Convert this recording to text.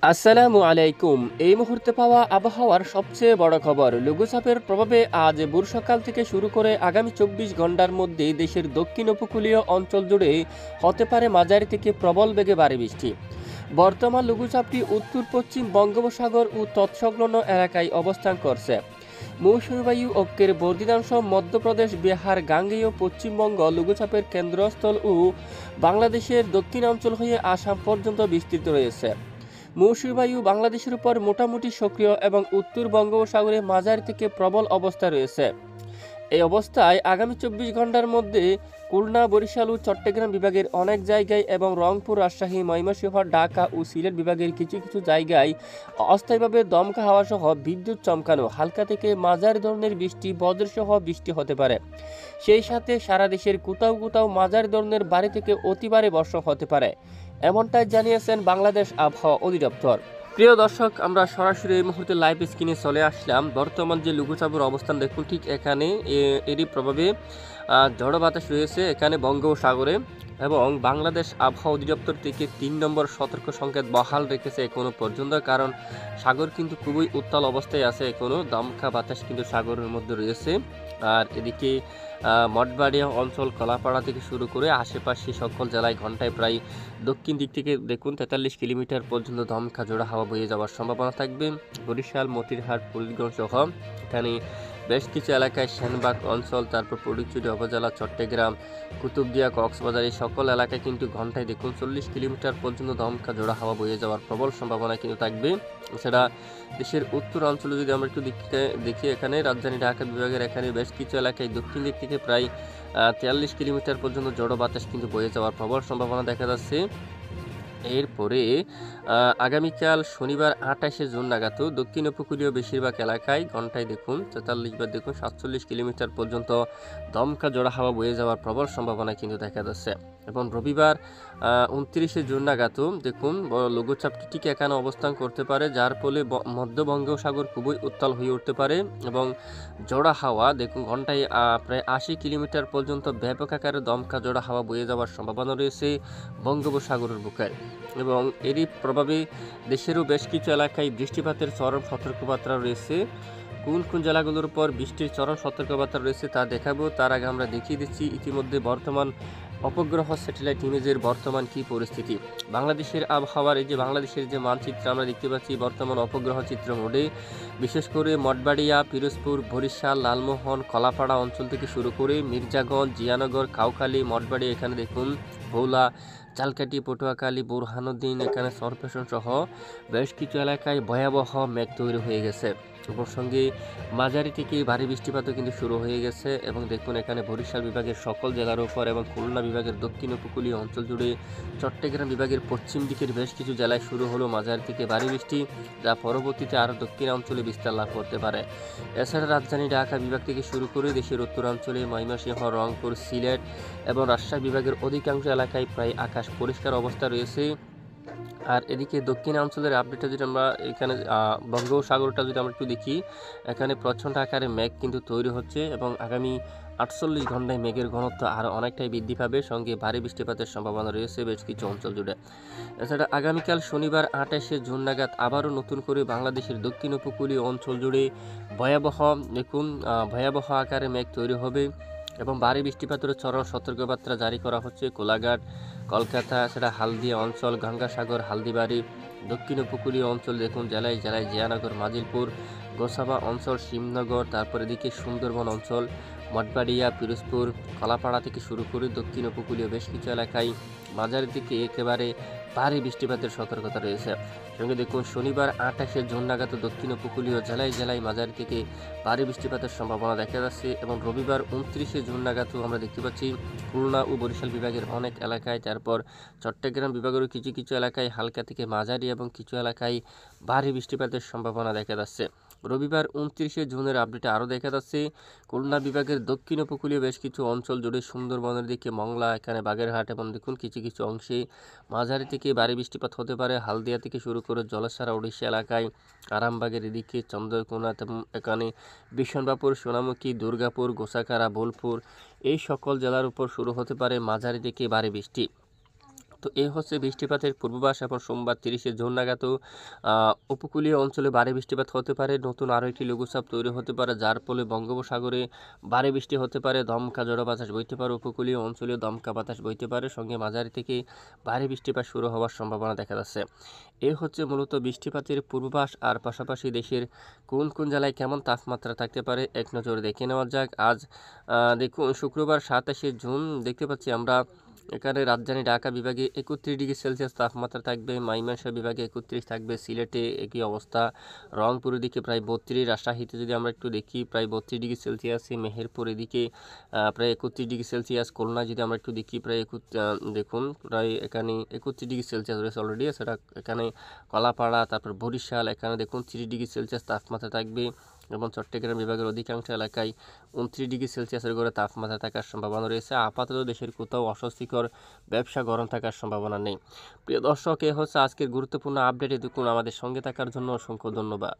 আসসালামু আলাইকুম। এই মুহূর্তে পাওয়া আবহাওয়ার সবচেয়ে বড় খবর, লঘুচাপের প্রভাবে আজ ভোর সকাল থেকে শুরু করে আগামী 24 ঘন্টার মধ্যে দেশের দক্ষিণ উপকূলীয় অঞ্চল জুড়ে হতে পারে মাঝারি থেকে প্রবল বেগে ভারী বৃষ্টি। বর্তমান লঘুচাপটি উত্তর পশ্চিম বঙ্গোপসাগর ও তৎসংলগ্ন এলাকায় অবস্থান করছে। মৌসুমী বায়ু অক্ষের বর্ধিতাংশ মধ্যপ্রদেশ, বিহার, গাঙ্গেয় পশ্চিমবঙ্গ লঘুচাপের কেন্দ্রস্থল ও বাংলাদেশের দক্ষিণাঞ্চল হয়ে আসাম পর্যন্ত বিস্তৃত রয়েছে। মৌসুমী বায়ু বাংলাদেশের উপর মোটামুটি সক্রিয় এবং উত্তর বঙ্গোপসাগরে মাঝারি থেকে প্রবল অবস্থা রয়েছে। এই অবস্থায় আগামী 24 ঘন্টার মধ্যে খুলনা, বরিশাল ও চট্টগ্রাম বিভাগের অনেক জায়গায় এবং রংপুর, রাজশাহী, ময়মনসিংহ, ঢাকা ও সিলেট বিভাগের কিছু কিছু জায়গায় অস্থায়ীভাবে দমকা হাওয়া সহ বিদ্যুৎ চমকানো হালকা থেকে মাঝারি ধরনের বৃষ্টি, বজ্রসহ বৃষ্টি হতে পারে। সেই সাথে সারা দেশের কোথাও কোথাও মাঝারি ধরনের ভারী থেকে অতি ভারী বর্ষণ হতে পারে, এমনটাই জানিয়েছেন বাংলাদেশ আবহাওয়া অধিদপ্তর। প্রিয় দর্শক, আমরা সরাসরি এই মুহূর্তে লাইভ স্ক্রিনে চলে আসলাম। বর্তমান যে লঘুচাপের অবস্থান দেখুন, ঠিক এখানে এরই প্রভাবে ঝড়ো বাতাস রয়েছে এখানে বঙ্গোপসাগরে, এবং বাংলাদেশ আবহাওয়া অধিদপ্তর থেকে 3 নম্বর সতর্ক সংকেত বহাল রেখেছে এখনো পর্যন্ত, কারণ সাগর কিন্তু খুবই উত্তাল অবস্থায় আছে, এখনো দমকা বাতাস কিন্তু সাগরের মধ্যে রয়েছে। আর এদিকে মঠবাড়িয়া অঞ্চল, কলাপাড়া থেকে শুরু করে আশেপাশে সকল জেলায় ঘন্টায় প্রায় দক্ষিণ দিক থেকে দেখুন 43 কিলোমিটার পর্যন্ত দমকা জোড়া হাওয়া বয়ে যাওয়ার সম্ভাবনা থাকবে। বরিশাল, মতিরহাট, ফরিদগঞ্জ সহ এখানে বেশ কিছু এলাকায় সেনবাগ অঞ্চল, তারপর ফটিকছড়ি উপজেলা, চট্টগ্রাম, কুতুবদিয়া, কক্সবাজার এই সকল এলাকায় কিন্তু ঘন্টায় দেখুন 40 কিলোমিটার পর্যন্ত দমকা জোড়া হাওয়া বয়ে যাওয়ার প্রবল সম্ভাবনা কিন্তু থাকবে। এছাড়া দেশের উত্তর অঞ্চলে যদি আমরা একটু দেখি, এখানে রাজধানী ঢাকা বিভাগের এখানে বেশ কিছু এলাকায় দক্ষিণ দিক থেকে প্রায় 43 কিলোমিটার পর্যন্ত জড়ো বাতাস কিন্তু বয়ে যাওয়ার প্রবল সম্ভাবনা দেখা যাচ্ছে। এরপরে আগামীকাল শনিবার 28শে জুন নাগাদ দক্ষিণ উপকূলীয় বেশিরভাগ এলাকায় ঘন্টায় দেখুন 43 বা দেখুন 47 কিলোমিটার পর্যন্ত দমকা জোড়া হাওয়া বয়ে যাওয়ার প্রবল সম্ভাবনা কিন্তু দেখা যাচ্ছে। এবং রবিবার 29শে জুন নাগাদ দেখুন লঘুচাপটি ঠিক এখানে অবস্থান করতে পারে, যার ফলে মধ্য বঙ্গোপসাগর খুবই উত্তাল হয়ে উঠতে পারে এবং জোড়া হাওয়া দেখুন ঘন্টায় প্রায় 80 কিলোমিটার পর্যন্ত ব্যাপক আকারে দমকা জোড়া হাওয়া বয়ে যাওয়ার সম্ভাবনা রয়েছে বঙ্গোপসাগরের বুকে। এবং এরই প্রভাবে দেশেরও বেশ কিছু এলাকায় বৃষ্টিপাতের চরম সতর্কবার্তা রয়েছে। কোন কোন জেলাগুলোর উপর বৃষ্টির চরম সতর্কবার্তা রয়েছে তা দেখাবো। তার আগে আমরা দেখিয়ে দিচ্ছি ইতিমধ্যে বর্তমান অপগ্রহ স্যাটেলাইট ইমেজের বর্তমান কি পরিস্থিতি। বাংলাদেশের আবহাওয়ার এই যে বাংলাদেশের যে মানচিত্র আমরা দেখতে পাচ্ছি বর্তমান অপগ্রহ চিত্র মোডে, বিশেষ করে মঠবাড়িয়া, পিরোজপুর, বরিশাল, লালমোহন, কলাপাড়া অঞ্চল থেকে শুরু করে মির্জাগঞ্জ, জিয়ানগর, কাউখালী, মঠবাড়িয়া, এখানে দেখুন ভোলা, চালকাঠি, পটুয়াখালী, বুরহানুদ্দিন, এখানে সরপেশন সহ বেশ কিছু এলাকায় ভয়াবহ মেঘ তৈরি হয়ে গেছে। প্রসঙ্গে মাঝারি থেকে ভারী বৃষ্টিপাতও কিন্তু শুরু হয়ে গেছে। এবং দেখুন এখানে বরিশাল বিভাগের সকল জেলার উপর এবং খুলনা বিভাগের দক্ষিণ উপকূলীয় অঞ্চল জুড়ে, চট্টগ্রাম বিভাগের পশ্চিম দিকের বেশ কিছু জেলায় শুরু হলো মাঝারি থেকে ভারী বৃষ্টি, যা পরবর্তীতে আরও দক্ষিণাঞ্চলে বিস্তার লাভ করতে পারে। এছাড়া রাজধানী ঢাকা বিভাগ থেকে শুরু করে দেশের উত্তরাঞ্চলে ময়মনসিংহ, রংপুর, সিলেট এবং রাজশাহী বিভাগের অধিকাংশ এলাকায় প্রায় আকাশ পরিষ্কার অবস্থা রয়েছে। আর এদিকে দক্ষিণাঞ্চলের আপডেটটা যদি আমরা এখানে বঙ্গোপসাগরটা যদি আমরা একটু দেখি, এখানে প্রচণ্ড আকারে মেঘ কিন্তু তৈরি হচ্ছে এবং আগামী 48 ঘন্টায় মেঘের ঘনত্ব আরও অনেকটাই বৃদ্ধি পাবে, সঙ্গে ভারী বৃষ্টিপাতের সম্ভাবনা রয়েছে বেশ কিছু অঞ্চল জুড়ে। এছাড়া আগামীকাল শনিবার 28শে জুন নাগাদ আবারও নতুন করে বাংলাদেশের দক্ষিণ উপকূলীয় অঞ্চল জুড়ে ভয়াবহ আকারে মেঘ তৈরি হবে এবং ভারী বৃষ্টিপাতের চরম সতর্কবার্তা জারি করা হচ্ছে কোলাঘাট, কলকাতা, সেটা হালদিয়া অঞ্চল, গঙ্গাসাগর, হালদিবাড়ি, দক্ষিণ উপকূলীয় অঞ্চল দেখুন জেলায় জেলায় জিয়ানগর, মাজিলপুর, গোসাবা অঞ্চল, শিবনগর, তারপর এদিকে সুন্দরবন অঞ্চল, মঠবাড়িয়া, পিরোজপুর, কলাপাড়া থেকে শুরু করে দক্ষিণ উপকূলীয় বেশ কিছু এলাকায় মাঝারি থেকে একেবারে ভারী বৃষ্টিপাতের সতর্কতা রয়েছে। সঙ্গে দেখুন শনিবার 28শে জুন নাগাদ দক্ষিণ উপকূলীয় জেলায় জেলায় মাঝারি থেকে ভারী বৃষ্টিপাতের সম্ভাবনা দেখা যাচ্ছে। এবং রবিবার 29শে জুন নাগাদ আমরা দেখতে পাচ্ছি খুলনা ও বরিশাল বিভাগের অনেক এলাকায়, তারপর চট্টগ্রাম বিভাগেরও কিছু কিছু এলাকায় হালকা থেকে মাঝারি এবং কিছু এলাকায় ভারী বৃষ্টিপাতের সম্ভাবনা দেখা যাচ্ছে। রবিবার 29শে জুনের আপডেটে আরও দেখা যাচ্ছে খুলনা বিভাগের দক্ষিণ উপকূলীয় বেশ কিছু অঞ্চল জুড়ে সুন্দরবনের দিকে মংলা, এখানে বাগেরহাট এবং দেখুন কিছু কিছু অংশে মাঝারি থেকে ভারী বৃষ্টিপাত হতে পারে। হালদিয়া থেকে শুরু করে জলসারা ওড়িশা এলাকায়, আরামবাগের এদিকে চন্দ্রকোনা এবং এখানে বিশনবাপুর, সোনামুখী, দুর্গাপুর, গোসাকারা, বোলপুর এই সকল জেলার উপর শুরু হতে পারে মাঝারি থেকে ভারী বৃষ্টি। তো এই হচ্ছে বৃষ্টিপাতের পূর্বাভাস এবং সোমবার 30শে জুন নাগাদ উপকূলীয় অঞ্চলে ভারী বৃষ্টিপাত হতে পারে। নতুন আরও একটি লঘুচাপ তৈরি হতে পারে, যার ফলে বঙ্গোপসাগরে ভারী বৃষ্টি হতে পারে, দমকা ঝড়ো বাতাস বইতে পারে, উপকূলীয় অঞ্চলে দমকা বাতাস বইতে পারে, সঙ্গে মাঝারি থেকে ভারী বৃষ্টিপাত শুরু হওয়ার সম্ভাবনা দেখা যাচ্ছে। এই হচ্ছে মূলত বৃষ্টিপাতের পূর্বাভাস। আর পাশাপাশি দেশের কোন কোন জেলায় কেমন তাপমাত্রা থাকতে পারে এক নজরে দেখে নেওয়া যাক। আজ দেখুন শুক্রবার 27শে জুন দেখতে পাচ্ছি আমরা এখানে রাজধানী ঢাকা বিভাগে 31 ডিগ্রি সেলসিয়াস তাপমাত্রা থাকবে, ময়মনসিংহ বিভাগে 31 থাকবে, সিলেটে একই অবস্থা, রংপুরের দিকে প্রায় 32, রাজশাহীতে যদি আমরা একটু দেখি প্রায় 32 ডিগ্রি সেলসিয়াস, মেহেরপুর এদিকে প্রায় 31 ডিগ্রি সেলসিয়াস, খুলনা যদি আমরা একটু দেখি প্রায় দেখুন প্রায় এখানে 31 ডিগ্রি সেলসিয়াস রয়েছে অলরেডি। সেটা এখানে কলাপাড়া, তারপর বরিশাল, এখানে দেখুন 30 ডিগ্রি সেলসিয়াস তাপমাত্রা থাকবে, এবং চট্টগ্রাম বিভাগের অধিকাংশ এলাকায় 29 ডিগ্রি সেলসিয়াসের করে তাপমাত্রা থাকার সম্ভাবনা রয়েছে। আপাতত দেশের কোথাও অস্বস্তিকর ব্যবসা গরম থাকার সম্ভাবনা নেই। প্রিয় দর্শক, এ হচ্ছে আজকের গুরুত্বপূর্ণ আপডেট। এতক্ষণ আমাদের সঙ্গে থাকার জন্য অসংখ্য ধন্যবাদ।